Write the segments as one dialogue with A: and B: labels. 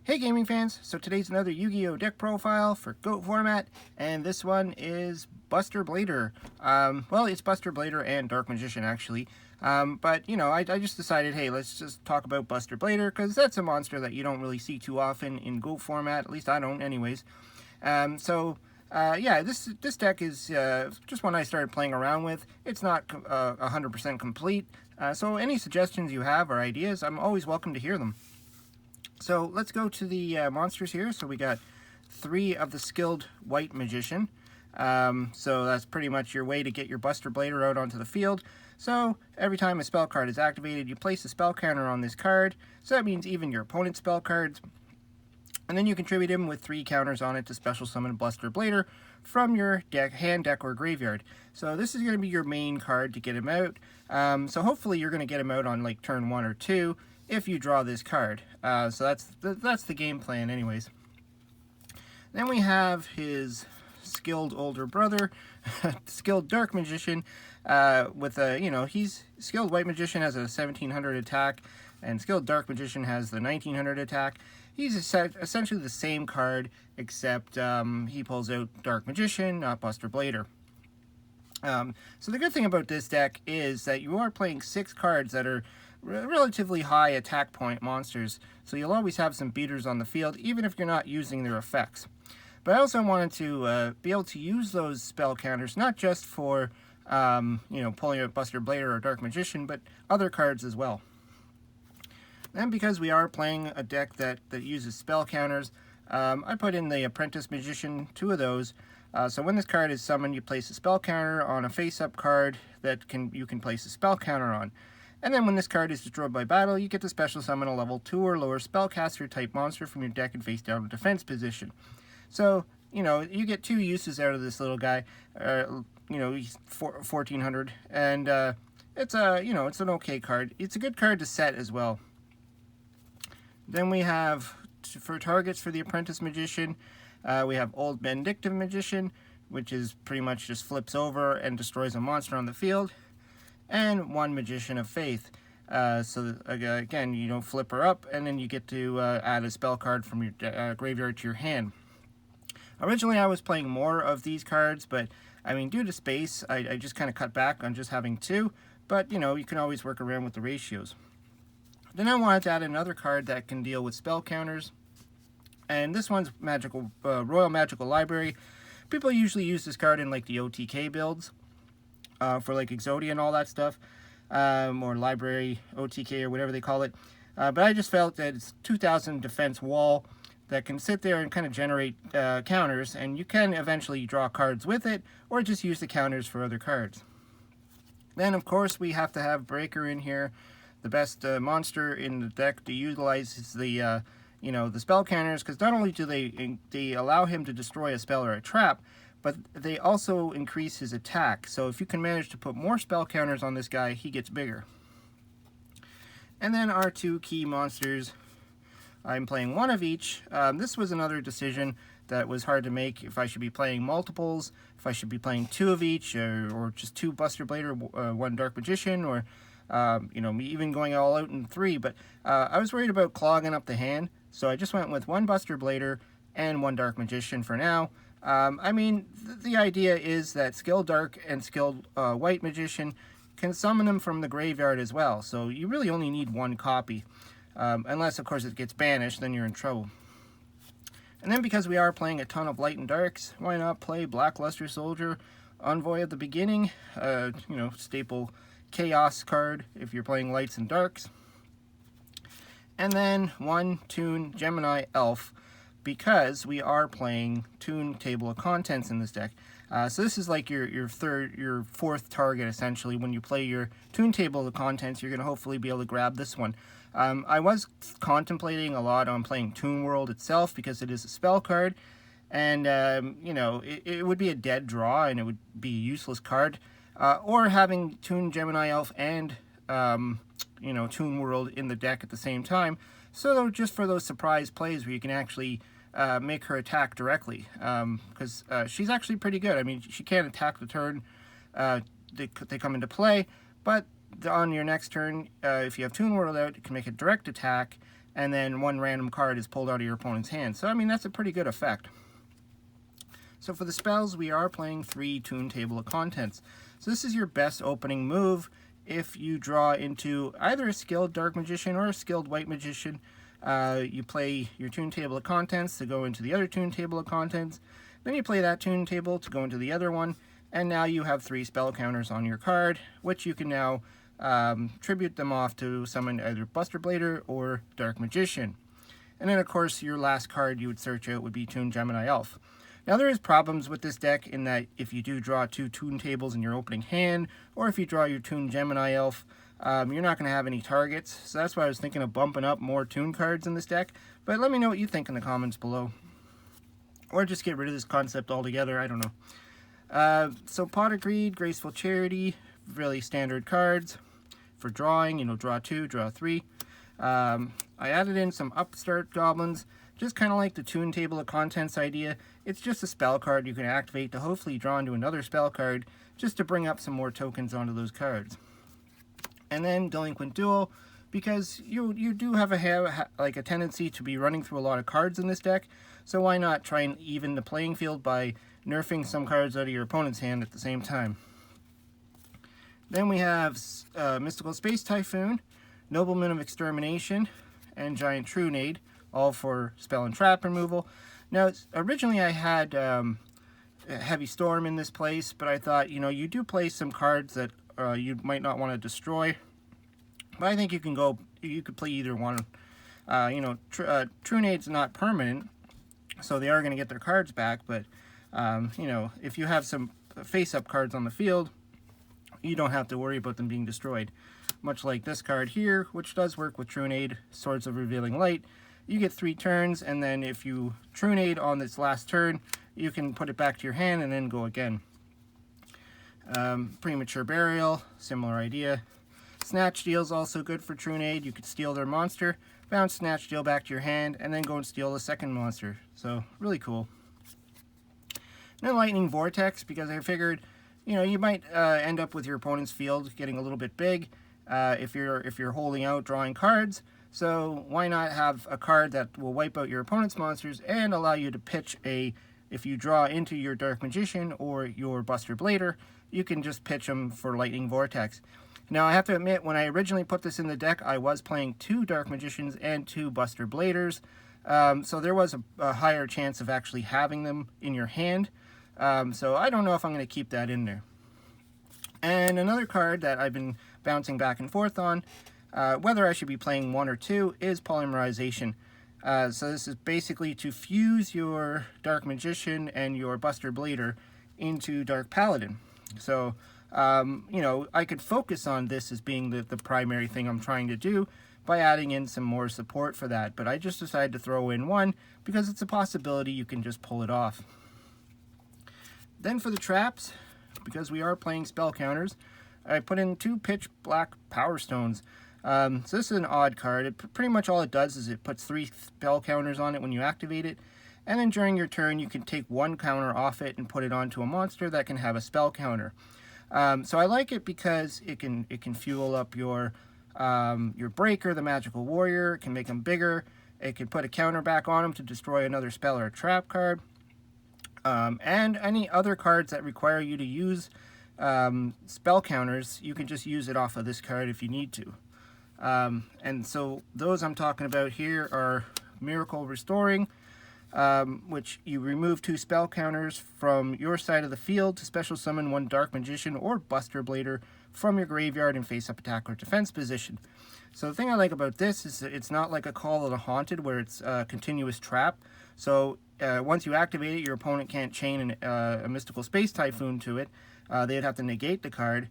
A: Hey gaming fans, so today's another Yu-Gi-Oh! Deck profile for GOAT format, and this one is Buster Blader. Well, it's Buster Blader and Dark Magician actually, but you know, I just decided, hey, let's just talk about Buster Blader, because that's a monster that you don't really see too often in GOAT format, at least I don't anyways. Yeah, this deck is just one I started playing around with. It's not 100% complete, so any suggestions you have or ideas, I'm always welcome to hear them. So let's go to the monsters here. So we got 3 of the skilled white magician. So that's pretty much your way to get your Buster Blader out onto the field. So every time a spell card is activated, you place a spell counter on this card. So that means even your opponent's spell cards. And then you contribute him with 3 counters on it to special summon Buster Blader from your deck, hand, deck, or graveyard. So this is going to be your main card to get him out. So hopefully you're going to get him out on like turn 1 or 2 if you draw this card. So that's the game plan anyways. Then we have his skilled older brother, skilled dark magician, with a, he's skilled white magician has a 1700 attack, and skilled dark magician has the 1900 attack. He's essentially the same card, except he pulls out Dark Magician, not Buster Blader. So the good thing about this deck is that you are playing 6 cards that are relatively high attack point monsters, so you'll always have some beaters on the field, even if you're not using their effects. But I also wanted to be able to use those spell counters, not just for, pulling out Buster Blader or Dark Magician, but other cards as well. And because we are playing a deck that uses spell counters, I put in the Apprentice Magician, 2 of those. So when this card is summoned, you place a spell counter on a face-up card that you can place a spell counter on. And then when this card is destroyed by battle, you get to special summon a level 2 or lower spellcaster type monster from your deck and face down defense position. So, you get 2 uses out of this little guy. He's 1400, and it's it's an okay card. It's a good card to set as well. Then we have, for targets for the Apprentice Magician, we have Old Vindictive Magician, which is pretty much just flips over and destroys a monster on the field, and 1 Magician of Faith. So again, you don't flip her up, and then you get to add a spell card from your graveyard to your hand. Originally, I was playing more of these cards, but I mean, due to space, I just kind of cut back on just having 2, but you can always work around with the ratios. Then I wanted to add another card that can deal with spell counters, and this one's Royal Magical Library. People usually use this card in like the OTK builds for like Exodia and all that stuff, or Library OTK or whatever they call it. But I just felt that it's 2000 defense wall that can sit there and kind of generate counters, and you can eventually draw cards with it, or just use the counters for other cards. Then of course we have to have Breaker in here. The best monster in the deck to utilize is the the spell counters, because not only do they allow him to destroy a spell or a trap, but they also increase his attack. So if you can manage to put more spell counters on this guy, he gets bigger. And then our 2 key monsters, I'm playing 1 of each. This was another decision that was hard to make, if I should be playing multiples, if I should be playing 2 of each, or just 2 Buster Blader, 1 Dark Magician, or me even going all out in 3, but I was worried about clogging up the hand, so I just went with 1 Buster Blader and 1 Dark Magician for now. I mean, the idea is that skilled Dark and skilled White Magician can summon them from the graveyard as well, so you really only need 1 copy, unless of course it gets banished, then you're in trouble. And then because we are playing a ton of Light and Darks, why not play Black Luster Soldier, Envoy at the beginning, staple Chaos card if you're playing Lights and Darks. And then 1 Toon Gemini Elf, because we are playing Toon Table of Contents in this deck. So this is like your 4th target essentially. When you play your Toon Table of Contents, you're going to hopefully be able to grab this one. I was contemplating a lot on playing Toon World itself, because it is a spell card, and it would be a dead draw and it would be a useless card. Or having Toon Gemini Elf and, Toon World in the deck at the same time. So just for those surprise plays where you can actually make her attack directly. Because she's actually pretty good. I mean, she can't attack the turn they come into play, but on your next turn, if you have Toon World out, you can make a direct attack, and then one random card is pulled out of your opponent's hand. So I mean, that's a pretty good effect. So for the spells, we are playing 3 Toon Table of Contents. So this is your best opening move if you draw into either a skilled Dark Magician or a skilled White Magician. You play your Toon Table of Contents to go into the other Toon Table of Contents. Then you play that Toon Table to go into the other one. And now you have 3 spell counters on your card, which you can now tribute them off to summon either Buster Blader or Dark Magician. And then, of course, your last card you would search out would be Toon Gemini Elf. Now, there is problems with this deck in that if you do draw 2 Toon Tables in your opening hand, or if you draw your Toon Gemini Elf, you're not going to have any targets. So that's why I was thinking of bumping up more Toon cards in this deck. But let me know what you think in the comments below. Or just get rid of this concept altogether, I don't know. So Pot of Greed, Graceful Charity, really standard cards for drawing, draw 2, draw 3. I added in some Upstart Goblins, just kind of like the Toon Table of Contents idea. It's just a spell card you can activate to hopefully draw into another spell card, just to bring up some more tokens onto those cards. And then Delinquent Duel, because you do have a tendency to be running through a lot of cards in this deck, so why not try and even the playing field by nerfing some cards out of your opponent's hand at the same time. Then we have Mystical Space Typhoon, Nobleman of Extermination, and Giant Trunade, all for spell and trap removal. Now, originally I had Heavy Storm in this place, but I thought, you do play some cards that you might not want to destroy. But I think you could play either one. Trunade's not permanent, so they are going to get their cards back, but, if you have some face-up cards on the field, you don't have to worry about them being destroyed. Much like this card here, which does work with Trunade, Swords of Revealing Light. You get 3 turns, and then if you Trunade on this last turn, you can put it back to your hand and then go again. Premature Burial, similar idea. Snatch Steal is also good for Trunade. You could steal their monster, bounce Snatch Steal back to your hand, and then go and steal the second monster. So, really cool. And then Lightning Vortex, because I figured, you might end up with your opponent's field getting a little bit big if you're holding out, drawing cards. So why not have a card that will wipe out your opponent's monsters and allow you to pitch if you draw into your Dark Magician or your Buster Blader, you can just pitch them for Lightning Vortex. Now, I have to admit, when I originally put this in the deck, I was playing 2 Dark Magicians and 2 Buster Bladers. So there was a higher chance of actually having them in your hand. So I don't know if I'm going to keep that in there. And another card that I've been bouncing back and forth on, whether I should be playing 1 or 2, is Polymerization. So this is basically to fuse your Dark Magician and your Buster Blader into Dark Paladin. So, I could focus on this as being the primary thing I'm trying to do by adding in some more support for that. But I just decided to throw in 1 because it's a possibility you can just pull it off. Then for the traps, because we are playing spell counters, I put in 2 Pitch Black Power Stones. So this is an odd card. Pretty much all it does is it puts 3 spell counters on it when you activate it, and then during your turn you can take 1 counter off it and put it onto a monster that can have a spell counter. So I like it because it can fuel up your Breaker, the Magical Warrior. It can make them bigger. It can put a counter back on them to destroy another spell or a trap card. And any other cards that require you to use spell counters, you can just use it off of this card if you need to. And so those I'm talking about here are Miracle Restoring, which you remove 2 spell counters from your side of the field to special summon 1 Dark Magician or Buster Blader from your graveyard in face-up attack or defense position. So the thing I like about this is that it's not like a Call of the Haunted where it's a continuous trap. So once you activate it, your opponent can't chain a Mystical Space Typhoon to it. They'd have to negate the card.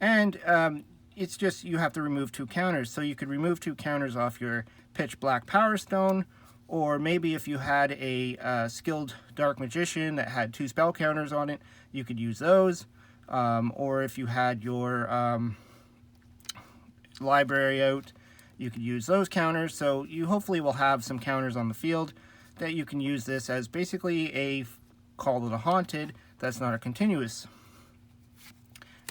A: And it's just you have to remove 2 counters. So you could remove 2 counters off your Pitch Black Power Stone, or maybe if you had a skilled Dark Magician that had 2 spell counters on it, you could use those. Or if you had your library out, you could use those counters. So you hopefully will have some counters on the field that you can use this as basically a Call of the Haunted that's not a continuous.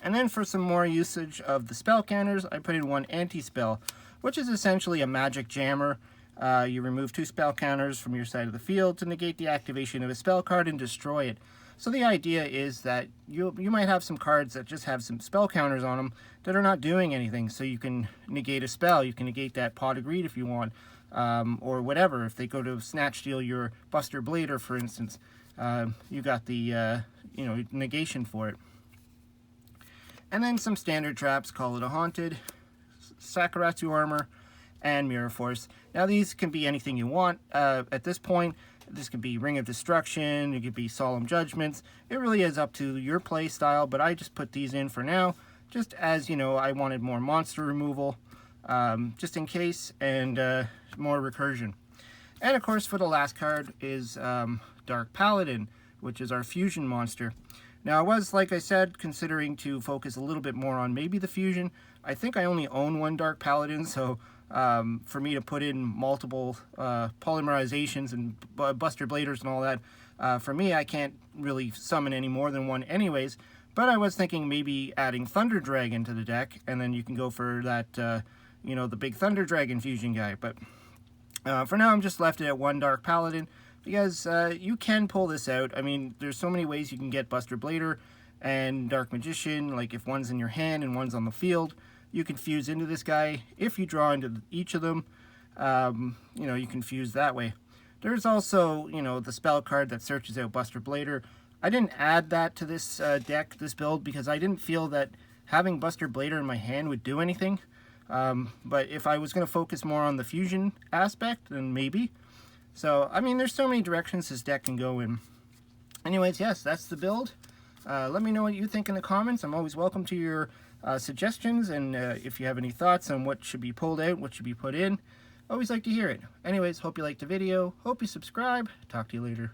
A: And then for some more usage of the spell counters, I put in 1 anti-spell, which is essentially a magic jammer. You remove 2 spell counters from your side of the field to negate the activation of a spell card and destroy it. So the idea is that you might have some cards that just have some spell counters on them that are not doing anything. So you can negate a spell. You can negate that Pot of Greed if you want, or whatever. If they go to snatch steal your Buster Blader, for instance, you got the negation for it. And then some standard traps. Call it a Haunted, Sakuratsu Armor, and Mirror Force. Now these can be anything you want at this point. This could be Ring of Destruction, it could be Solemn Judgments. It really is up to your play style, but I just put these in for now, just as, I wanted more monster removal, just in case, and more recursion. And of course, for the last card is Dark Paladin, which is our fusion monster. Now, I was, like I said, considering to focus a little bit more on maybe the fusion. I think I only own 1 Dark Paladin, so for me to put in multiple polymerizations and Buster Bladers and all that, for me, I can't really summon any more than 1 anyways. But I was thinking maybe adding Thunder Dragon to the deck, and then you can go for that, the big Thunder Dragon fusion guy. But for now, I'm just left it at 1 Dark Paladin, because you can pull this out. I mean, there's so many ways you can get Buster Blader and Dark Magician, like if one's in your hand and one's on the field, you can fuse into this guy. If you draw into each of them, you can fuse that way. There's also, the spell card that searches out Buster Blader. I didn't add that to this deck, this build, because I didn't feel that having Buster Blader in my hand would do anything. But if I was going to focus more on the fusion aspect, then maybe. So, I mean, there's so many directions this deck can go in. Anyways, yes, that's the build. Let me know what you think in the comments. I'm always welcome to your suggestions, and if you have any thoughts on what should be pulled out, what should be put in, always like to hear it. Anyways, hope you liked the video. Hope you subscribe. Talk to you later.